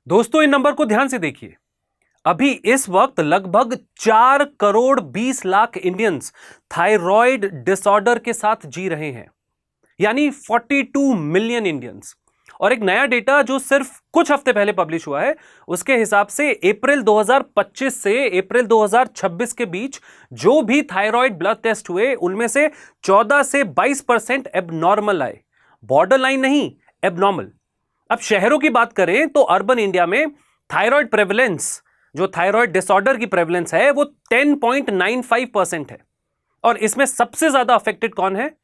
दोस्तों इन नंबर को ध्यान से देखिए। अभी इस वक्त लगभग 4 crore 20 lakh Indians thyroid disorder के साथ जी रहे हैं, यानी 42 मिलियन इंडियंस। और एक नया डेटा जो सिर्फ कुछ हफ्ते पहले पब्लिश हुआ है, उसके हिसाब से अप्रैल 2025 से अप्रैल 2026 के बीच जो भी थायराइड ब्लड टेस्ट हुए, उनमें से 14 से 22% एबनॉर्मल आए। बॉर्डर लाइन नहीं, एबनॉर्मल। अब शहरों की बात करें तो अर्बन इंडिया में थायराइड प्रेवलेंस, जो थायराइड डिसऑर्डर की प्रेवलेंस है, वो 10.95% है। और इसमें सबसे ज्यादा अफेक्टेड कौन है?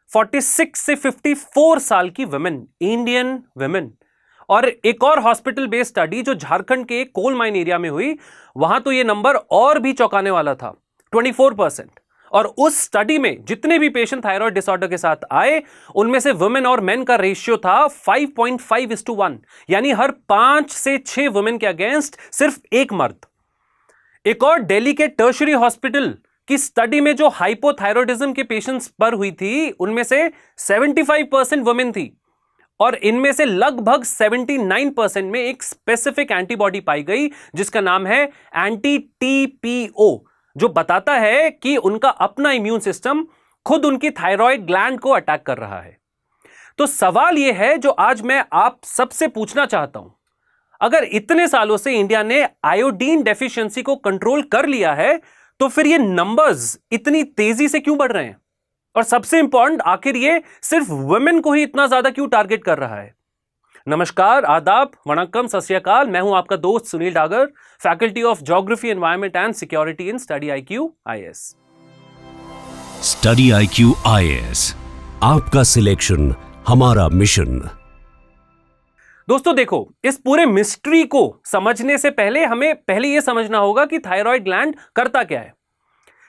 46 से 54 साल की वुमेन, इंडियन वुमेन। और एक और हॉस्पिटल बेस्ड स्टडी जो झारखंड के कोल माइन एरिया में हुई, वहां तो यह नंबर और भी चौंकाने वाला था, 24%। और उस स्टडी में जितने भी पेशेंट थायराइड डिसऑर्डर के साथ आए, उनमें से वुमेन और मेन का रेशियो था 5.5:1, यानी हर 5 से 6 वुमेन के अगेंस्ट सिर्फ एक मर्द। एक और दिल्ली के टर्शरी हॉस्पिटल की स्टडी में जो हाइपोथायरॉयडिज्म के पेशेंट्स पर हुई थी, उनमें से 75% वुमेन थी। और इनमें से लगभग 79% में एक स्पेसिफिक एंटीबॉडी पाई गई, जिसका नाम है एंटी TPO, जो बताता है कि उनका अपना इम्यून सिस्टम खुद उनकी थायराइड ग्लैंड को अटैक कर रहा है। तो सवाल यह है जो आज मैं आप सबसे पूछना चाहता हूं, अगर इतने सालों से इंडिया ने आयोडीन डेफिशिएंसी को कंट्रोल कर लिया है, तो फिर ये नंबर्स इतनी तेजी से क्यों बढ़ रहे हैं? और सबसे इंपॉर्टेंट, आखिर ये सिर्फ वुमेन को ही इतना ज्यादा क्यों टारगेट कर रहा है? नमस्कार, आदाब, वणक्कम, सत श्री अकाल। मैं हूं आपका दोस्त Sunil Dagar, faculty of geography, environment and security in study IQ IAS। Study IQ IAS, आपका सिलेक्शन हमारा मिशन। दोस्तों देखो, इस पूरे मिस्ट्री को समझने से पहले हमें पहले यह समझना होगा कि थायराइड ग्लैंड करता क्या है।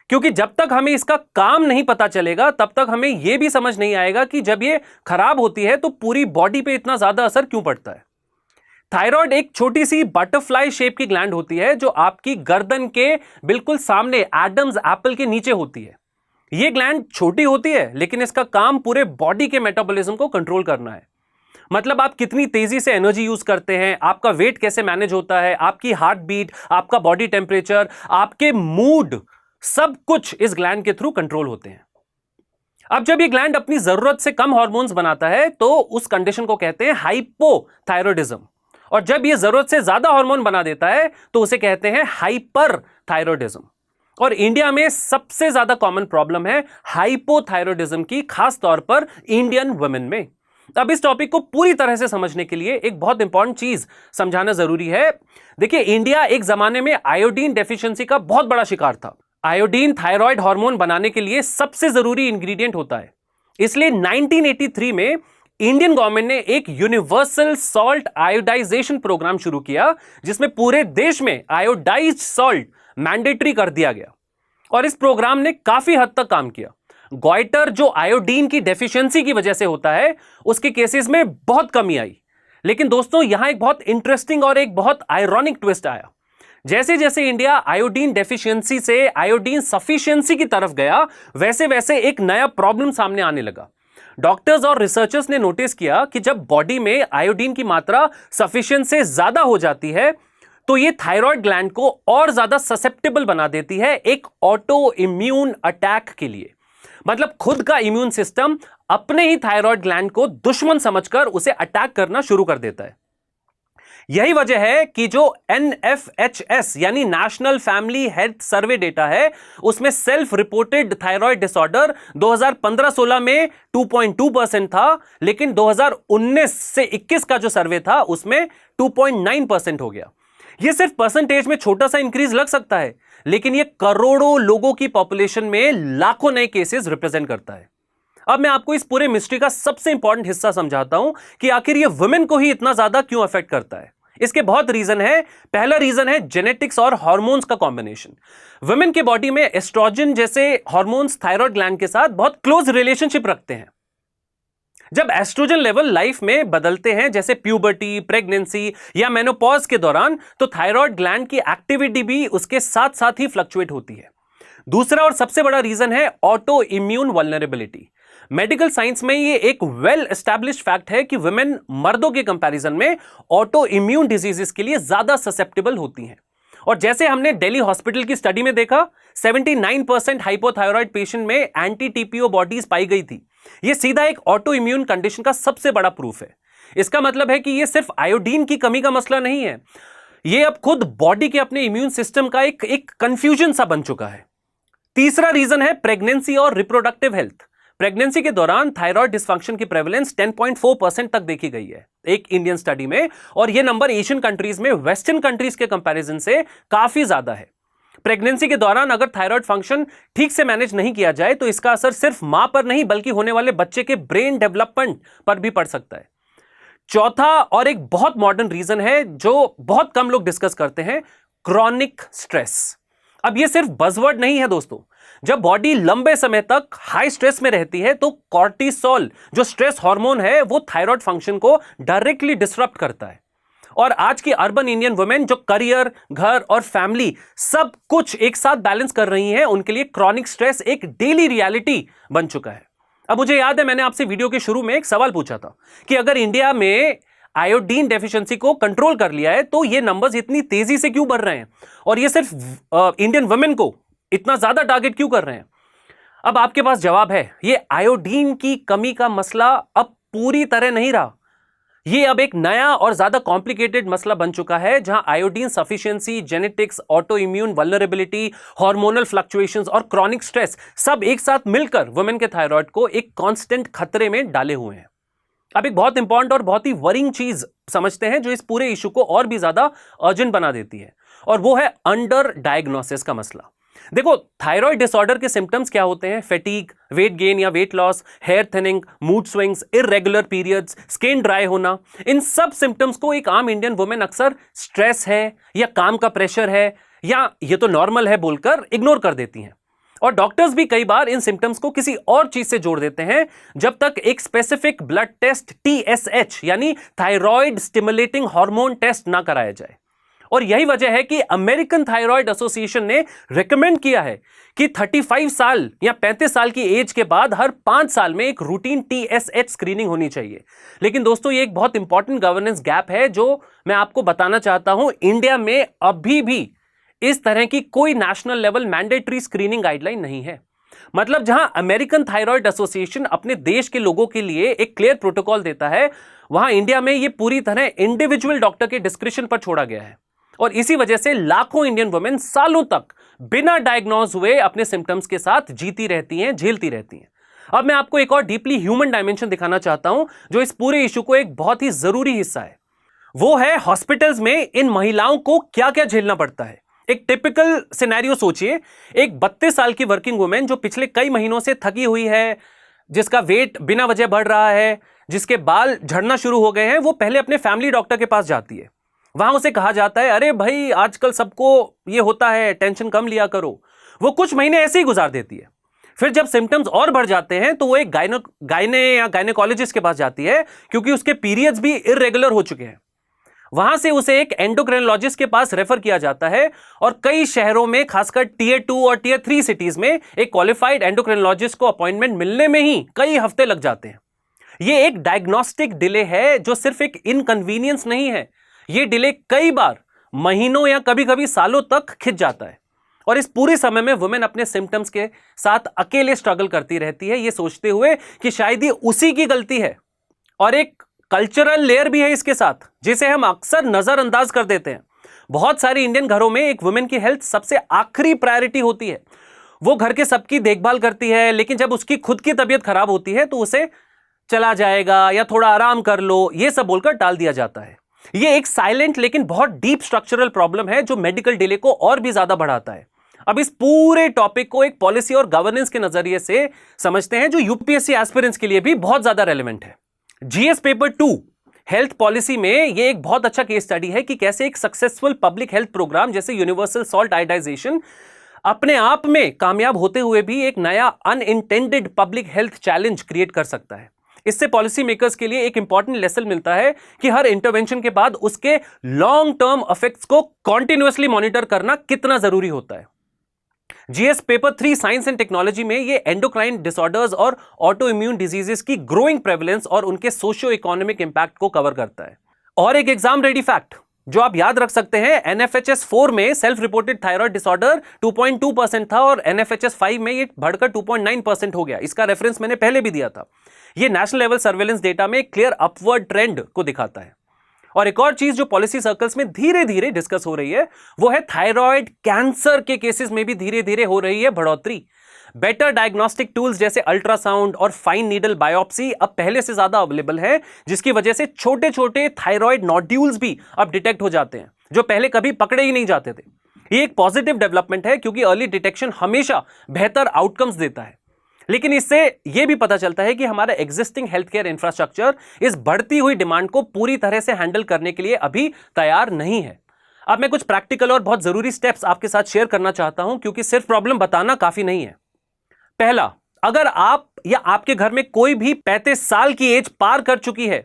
क्योंकि जब तक हमें इसका काम नहीं पता चलेगा, तब तक हमें यह भी समझ नहीं आएगा कि जब यह खराब होती है तो पूरी बॉडी पे इतना ज्यादा असर क्यों पड़ता है। थायराइड एक छोटी सी बटरफ्लाई शेप की ग्लैंड होती है, जो आपकी गर्दन के बिल्कुल सामने, एडम्स एप्पल के नीचे होती है। यह ग्लैंड छोटी होती है, लेकिन इसका काम पूरे बॉडी के मेटाबॉलिज्म को कंट्रोल करना है। मतलब आप कितनी तेजी से एनर्जी यूज करते हैं, आपका वेट कैसे मैनेज होता है, आपकी हार्ट बीट, आपका बॉडी टेम्परेचर, आपके मूड, सब कुछ इस ग्लैंड के थ्रू कंट्रोल होते हैं। अब जब ये ग्लैंड अपनी जरूरत से कम हार्मोन्स बनाता है, तो उस कंडीशन को कहते हैं हाइपोथायरॉयडिज्म। और जब ये जरूरत से ज्यादा हार्मोन बना देता है, तो उसे कहते हैं हाइपरथायरॉयडिज्म। और इंडिया में सबसे ज्यादा कॉमन प्रॉब्लम है हाइपोथायरॉयडिज्म की, खास तौर पर इंडियन वुमेन में। अब इस टॉपिक को पूरी तरह से समझने के लिए एक बहुत इंपॉर्टेंट चीज समझाना जरूरी है। देखिए, इंडिया एक जमाने में आयोडीन डेफिशिएंसी का बहुत बड़ा शिकार था। आयोडीन थायराइड हार्मोन बनाने के लिए सबसे जरूरी इंग्रेडिएंट होता है। इसलिए 1983 में इंडियन गवर्नमेंट ने एक यूनिवर्सल सॉल्ट आयोडाइजेशन प्रोग्राम शुरू किया, जिसमें पूरे देश में आयोडाइज्ड सॉल्ट मैंडेटरी कर दिया गया। और इस प्रोग्राम ने काफी हद तक काम किया। गॉइटर, जो आयोडीन की डेफिशिएंसी की वजह से होता है, उसके केसेस में बहुत कमी आई। लेकिन दोस्तों, यहां एक बहुत इंटरेस्टिंग और एक बहुत आयरॉनिक ट्विस्ट आया। जैसे जैसे इंडिया आयोडीन डेफिशिएंसी से आयोडीन सफिशिएंसी की तरफ गया, वैसे वैसे एक नया प्रॉब्लम सामने आने लगा। डॉक्टर्स और रिसर्चर्स ने नोटिस किया कि जब बॉडी में आयोडीन की मात्रा सफिशिएंट से ज्यादा हो जाती है, तो ये थायराइड ग्लैंड को और ज्यादा ससेप्टेबल बना देती है एक ऑटो इम्यून अटैक के लिए। मतलब खुद का इम्यून सिस्टम अपने ही थायराइड ग्लैंड को दुश्मन समझकर उसे अटैक करना शुरू कर देता है। यही वजह है कि जो NFHS यानी national family health survey data है, उसमें सेल्फ रिपोर्टेड थायराइड डिसऑर्डर 2015-16 में 2.2% था, लेकिन 2019 से 21 का जो सर्वे था, उसमें 2.9% हो गया। यह सिर्फ परसेंटेज में छोटा सा इंक्रीज लग सकता है, लेकिन यह करोड़ों लोगों की पॉपुलेशन में लाखों नए केसेस रिप्रेजेंट करता है। अब मैं आपको इस पूरे मिस्ट्री का सबसे इंपॉर्टेंट हिस्सा समझाता हूं कि आखिर यह वुमेन को ही इतना ज्यादा क्यों अफेक्ट करता है। इसके बहुत रीजन है। पहला रीजन है जेनेटिक्स और हार्मोन्स का कॉम्बिनेशन। वुमेन के बॉडी में एस्ट्रोजन जैसे हार्मोन्स थायराइड ग्लैंड के साथ बहुत क्लोज रिलेशनशिप रखते हैं। जब एस्ट्रोजन लेवल लाइफ में बदलते हैं, जैसे प्यूबर्टी, प्रेगनेंसी या मेनोपॉज के दौरान, तो थायराइड ग्लैंड की एक्टिविटी भी उसके साथ साथ ही फ्लक्चुएट होती है। दूसरा और सबसे बड़ा रीजन है auto immune vulnerability. Medical science में ये एक वेल एस्टैब्लिश्ड फैक्ट है कि वुमेन मर्दों के कंपैरिजन में ऑटो इम्यून डिजीजेस के लिए ज्यादा ससेप्टेबल होती हैं। और जैसे हमने दिल्ली हॉस्पिटल की स्टडी में देखा, 79% हाइपोथायराइड पेशेंट में एंटी टीपीओ बॉडीज पाई गई थी। यह सीधा एक ऑटो इम्यून कंडीशन का सबसे बड़ा प्रूफ है। इसका मतलब है कि यह सिर्फ आयोडीन की कमी का मसला नहीं है, यह अब खुद बॉडी के अपने इम्यून सिस्टम का एक कंफ्यूजन सा बन चुका है। तीसरा रीजन है प्रेगनेंसी और रिप्रोडक्टिव हेल्थ। प्रेगनेंसी के दौरान थायराइड डिसफंक्शन की प्रेवलेंस 10.4% तक देखी गई है एक इंडियन स्टडी में, और यह नंबर एशियन कंट्रीज में वेस्टर्न कंट्रीज के कंपैरिजन से काफी ज्यादा है। प्रेगनेंसी के दौरान अगर थायराइड फंक्शन ठीक से मैनेज नहीं किया जाए तो इसका असर सिर्फ मां पर नहीं बल्कि होने वाले बच्चे के ब्रेन डेवलपमेंट पर भी पड़ सकता है। चौथा और एक बहुत मॉडर्न रीजन है जो बहुत कम लोग डिस्कस करते हैं, क्रॉनिक स्ट्रेस। अब यह सिर्फ बज़वर्ड नहीं है दोस्तों। जब बॉडी लंबे समय तक हाई स्ट्रेस में रहती है तो कॉर्टिसोल जो स्ट्रेस हार्मोन है वो थायराइड फंक्शन को डायरेक्टली डिसरप्ट करता है। और आज की अर्बन इंडियन वुमेन जो करियर, घर और फैमिली सब कुछ एक साथ बैलेंस कर रही हैं, उनके लिए क्रॉनिक स्ट्रेस एक डेली रियलिटी बन चुका है। अब मुझे याद है मैंने आपसे वीडियो के शुरू में एक सवाल पूछा था कि अगर इंडिया में आयोडीन डेफिशिएंसी को कंट्रोल कर लिया है तो ये नंबर्स इतनी तेजी से क्यों बढ़ रहे हैं, और ये सिर्फ इंडियन वुमेन को इतना ज्यादा टारगेट क्यों कर रहे हैं। अब आपके पास जवाब है। ये आयोडीन की कमी का मसला अब पूरी तरह नहीं रहा, ये अब एक नया और ज्यादा कॉम्प्लिकेटेड मसला बन चुका है जहां iodine sufficiency, genetics, auto immune vulnerability, hormonal fluctuations और क्रॉनिक स्ट्रेस सब एक साथ मिलकर वुमेन के थायराइड को एक कांस्टेंट खतरे में डाले हुए हैं। अब एक बहुत इंपॉर्टेंट और बहुत ही वरिंग चीज समझते हैं जो इस पूरे इशू को और भी ज्यादा अर्जेंट बना देती है, और वो है अंडर डायग्नोसिस का मसला। देखो, थायराइड डिसऑर्डर के सिम्टम्स क्या होते हैं? फैटीग, वेट गेन या weight loss, hair thinning, mood swings, irregular periods, skin dry होना। इन सब सिम्टम्स को एक आम इंडियन वुमेन अक्सर स्ट्रेस है या काम का प्रेशर है या ये तो नॉर्मल है बोलकर इग्नोर कर देती हैं। और डॉक्टर्स भी कई बार इन सिम्टम्स को किसी और चीज से जोड़ देते हैं जब तक एक स्पेसिफिक ब्लड टेस्ट TSH यानी थायराइड स्टिमुलेटिंग हार्मोन टेस्ट ना कराया जाए। और यही वजह है कि अमेरिकन थायराइड एसोसिएशन ने रिकमेंड किया है कि 35 साल या 35 साल की एज के बाद हर 5 साल में एक रूटीन TSH स्क्रीनिंग होनी चाहिए। लेकिन दोस्तों, ये एक बहुत इंपॉर्टेंट गवर्नेंस गैप है जो मैं आपको बताना चाहता हूं। इंडिया में अभी भी इस तरह की कोई national level mandatory screening guideline नहीं है। मतलब जहां अमेरिकन थायराइड एसोसिएशन अपने देश के लोगों के लिए एक क्लियर प्रोटोकॉल देता है, वहां इंडिया में यह पूरी तरह इंडिविजुअल डॉक्टर के डिस्क्रिप्शन पर छोड़ा गया है। और इसी वजह से लाखों इंडियन वुमेन सालों तक बिना डायग्नोज हुए अपने सिम्टम्स के साथ जीती रहती हैं, झेलती रहती हैं। अब मैं आपको एक और डीपली ह्यूमन डायमेंशन दिखाना चाहता हूं जो इस पूरे इशू को एक बहुत ही जरूरी हिस्सा है। वो है हॉस्पिटल्स में इन महिलाओं को क्या क्या झेलना पड़ता है। एक टिपिकल सिनेरियो सोचिए, एक 32 साल की वर्किंग वुमेन जो पिछले कई महीनों से थकी हुई है, जिसका वेट बिना वजह बढ़ रहा है, जिसके बाल झड़ना शुरू हो गए हैं, वो पहले अपने फैमिली डॉक्टर के पास जाती है। वहां उसे कहा जाता है, अरे भाई आजकल सबको ये होता है, टेंशन कम लिया करो। वो कुछ महीने ऐसे ही गुजार देती है। फिर जब सिम्टम्स और बढ़ जाते हैं तो वो एक गायने या गायनेकोलॉजिस्ट के पास जाती है क्योंकि उसके पीरियड्स भी इररेगुलर हो चुके हैं। वहां से उसे एक एंडोक्रिनोलॉजिस्ट के पास रेफर किया जाता है, और कई शहरों में खासकर Tier 2 और Tier 3 सिटीज में एक क्वालिफाइड एंडोक्रिनोलॉजिस्ट को अपॉइंटमेंट मिलने में ही कई हफ्ते लग जाते हैं। यह एक डायग्नोस्टिक डिले है जो सिर्फ एक इनकन्वीनियंस नहीं है, यह डिले कई बार महीनों या कभी कभी सालों तक खिंच जाता है। और इस पूरे समय में वुमेन अपने सिम्टम्स के साथ अकेले स्ट्रगल करती रहती है, यह सोचते हुए कि शायद ये उसी की गलती है। और एक कल्चरल लेयर भी है इसके साथ, जिसे हम अक्सर नजरअंदाज कर देते हैं। बहुत सारे इंडियन घरों में एक वुमेन की हेल्थ सबसे आखिरी प्रायोरिटी होती है। वो घर के सबकी देखभाल करती है, लेकिन जब उसकी खुद की तबीयत खराब होती है तो उसे चला जाएगा या थोड़ा आराम कर लो, ये सब बोलकर टाल दिया जाता है। ये एक साइलेंट लेकिन बहुत डीप स्ट्रक्चरल प्रॉब्लम है जो मेडिकल डिले को और भी ज्यादा बढ़ाता है। अब इस पूरे टॉपिक को एक पॉलिसी और गवर्नेंस के नजरिए से समझते हैं जो यूपीएससी एस्पिरेंट्स के लिए भी बहुत ज्यादा रेलेवेंट है। जीएस पेपर 2 हेल्थ पॉलिसी में यह एक बहुत अच्छा केस स्टडी है कि कैसे एक सक्सेसफुल पब्लिक हेल्थ प्रोग्राम जैसे यूनिवर्सल सॉल्ट आयोडाइजेशन अपने आप में कामयाब होते हुए भी एक नया unintended public health challenge create कर सकता है। इससे पॉलिसी मेकर्स के लिए एक इंपॉर्टेंट लेसन मिलता है कि हर इंटरवेंशन के बाद उसके लॉन्ग टर्म इफेक्ट्स को कॉन्टिन्यूअसली मॉनिटर करना कितना जरूरी होता है। GS paper 3 science and technology में ये एंडोक्राइन डिसऑर्डर्स और ऑटो इम्यून डिजीजेस की ग्रोइंग प्रेवलेंस और उनके सोशियो इकोनॉमिक इंपैक्ट को कवर करता है। और एक एग्जाम रेडी फैक्ट जो आप याद रख सकते हैं, एनएफएचएस 4 में सेल्फ रिपोर्टेड थायराइड डिसऑर्डर 2.2% था और एनएफएचएस 5 में ये बढ़कर 2.9% हो गया। इसका रेफरेंस मैंने पहले भी दिया था। ये नेशनल लेवल सर्वेलेंस डेटा में क्लियर अपवर्ड ट्रेंड को दिखाता है। और एक और चीज जो पॉलिसी सर्कल्स में धीरे धीरे डिस्कस हो रही है वो है थायराइड कैंसर के केसेस में भी धीरे धीरे हो रही है बढ़ोतरी। बेटर डायग्नोस्टिक टूल्स जैसे अल्ट्रासाउंड और फाइन नीडल बायोप्सी अब पहले से ज्यादा अवेलेबल है, जिसकी वजह से छोटे छोटे थायराइड नोड्यूल्स भी अब डिटेक्ट हो जाते हैं जो पहले कभी पकड़े ही नहीं जाते थे। ये एक पॉजिटिव डेवलपमेंट है क्योंकि अर्ली डिटेक्शन हमेशा बेहतर आउटकम्स देता है। लेकिन इससे यह भी पता चलता है कि हमारा एग्जिस्टिंग हेल्थ केयर इंफ्रास्ट्रक्चर इस बढ़ती हुई डिमांड को पूरी तरह से हैंडल करने के लिए अभी तैयार नहीं है। अब मैं कुछ प्रैक्टिकल और बहुत जरूरी स्टेप्स आपके साथ शेयर करना चाहता हूं क्योंकि सिर्फ प्रॉब्लम बताना काफी नहीं है। पहला, अगर आप या आपके घर में कोई भी 35 साल की एज पार कर चुकी है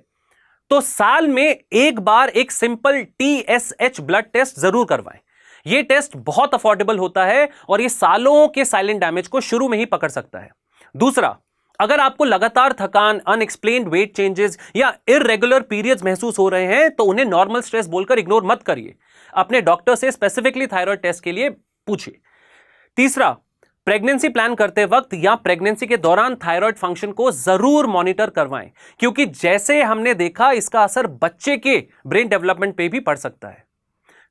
तो साल में एक बार एक सिंपल TSH ब्लड टेस्ट जरूर करवाएं। यह टेस्ट बहुत अफोर्डेबल होता है और यह सालों के साइलेंट डैमेज को शुरू में ही पकड़ सकता है। दूसरा, अगर आपको लगातार थकान, अनएक्सप्लेन्ड वेट चेंजेस या इररेगुलर पीरियड्स महसूस हो रहे हैं तो उन्हें नॉर्मल स्ट्रेस बोलकर इग्नोर मत करिए। अपने डॉक्टर से स्पेसिफिकली थायराइड टेस्ट के लिए पूछिए। तीसरा, प्रेगनेंसी प्लान करते वक्त या प्रेगनेंसी के दौरान थायराइड फंक्शन को जरूर मॉनिटर करवाएं क्योंकि जैसे हमने देखा इसका असर बच्चे के ब्रेन डेवलपमेंट पे भी पड़ सकता है।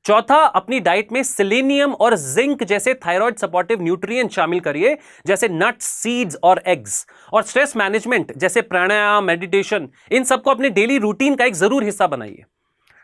चौथा, अपनी डाइट में सेलेनियम और जिंक जैसे थायराइड सपोर्टिव न्यूट्रिएंट शामिल करिए जैसे नट्स, सीड्स और एग्स। और स्ट्रेस मैनेजमेंट जैसे प्राणायाम, मेडिटेशन, इन सबको अपने डेली रूटीन का एक जरूर हिस्सा बनाइए।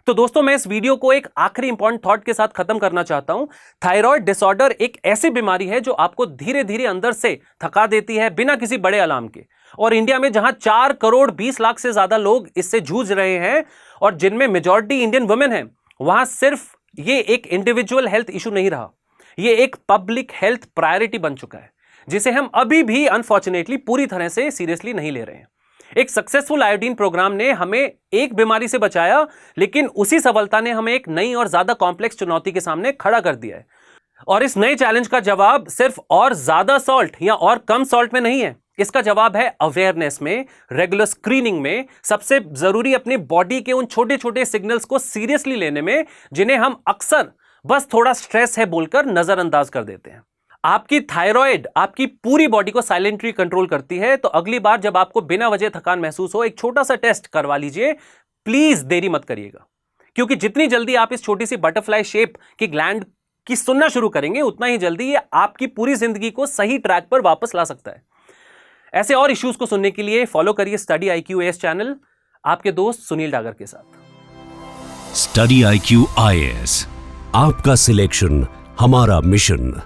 तो दोस्तों, मैं इस वीडियो को एक आखिरी इंपॉर्टेंट थॉट के साथ खत्म करना चाहता हूं। थायराइड डिसऑर्डर एक ऐसी बीमारी है जो आपको धीरे धीरे अंदर से थका देती है बिना किसी बड़े अलार्म के। और इंडिया में जहां 4 करोड़ 20 लाख से ज्यादा लोग इससे जूझ रहे हैं और जिनमें मेजॉरिटी इंडियन वुमेन है, वहां सिर्फ ये एक इंडिविजुअल हेल्थ इशू नहीं रहा, ये एक पब्लिक हेल्थ प्रायोरिटी बन चुका है जिसे हम अभी भी अनफॉर्चुनेटली पूरी तरह से सीरियसली नहीं ले रहे हैं। एक सक्सेसफुल आयोडीन प्रोग्राम ने हमें एक बीमारी से बचाया, लेकिन उसी सफलता ने हमें एक नई और ज्यादा कॉम्प्लेक्स चुनौती के सामने खड़ा कर दिया है। और इस नए चैलेंज का जवाब सिर्फ और ज्यादा सॉल्ट या और कम सॉल्ट में नहीं है। इसका जवाब है अवेयरनेस में, रेगुलर स्क्रीनिंग में, सबसे जरूरी अपनी बॉडी के उन छोटे छोटे सिग्नल्स को सीरियसली लेने में जिन्हें हम अक्सर बस थोड़ा स्ट्रेस है बोलकर नजरअंदाज कर देते हैं। आपकी थायराइड आपकी पूरी बॉडी को साइलेंटली कंट्रोल करती है, तो अगली बार जब आपको बिना वजह थकान महसूस हो, एक छोटा सा टेस्ट करवा लीजिए। प्लीज देरी मत करिएगा क्योंकि जितनी जल्दी आप इस छोटी सी बटरफ्लाई शेप की ग्लैंड की सुनना शुरू करेंगे उतना ही जल्दी ये आपकी पूरी जिंदगी को सही ट्रैक पर वापस ला सकता है। ऐसे और इश्यूज को सुनने के लिए फॉलो करिए स्टडी IQ AS चैनल, आपके दोस्त सुनील डागर के साथ। स्टडी IQ IAS, आपका सिलेक्शन हमारा मिशन।